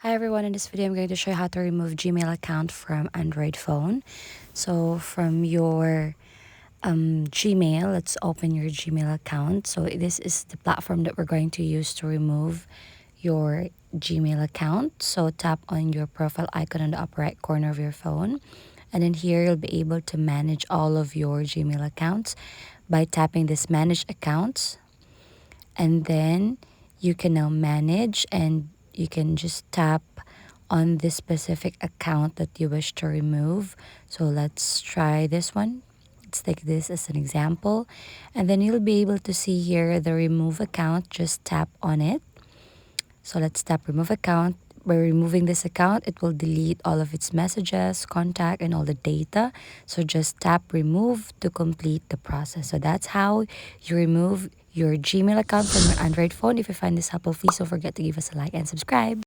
Hi everyone, in this video I'm going to show you how to remove Gmail account from Android phone. So from your Gmail, let's open your Gmail account. So this is the platform that we're going to use to remove your Gmail account. So tap on your profile icon in the upper right corner of your phone. And then here you'll be able to manage all of your Gmail accounts by tapping this manage accounts. And then you can now manage, and you can just tap on this specific account that you wish to remove. So let's try this one. Let's take this as an example, and then you'll be able to see here the remove account. Just tap on it. So let's tap remove account. By removing this account, it will delete all of its messages, contact, and all the data. So just tap remove to complete the process. So that's how you remove your Gmail account from your Android phone. If you find this helpful, please don't forget to give us a like and subscribe.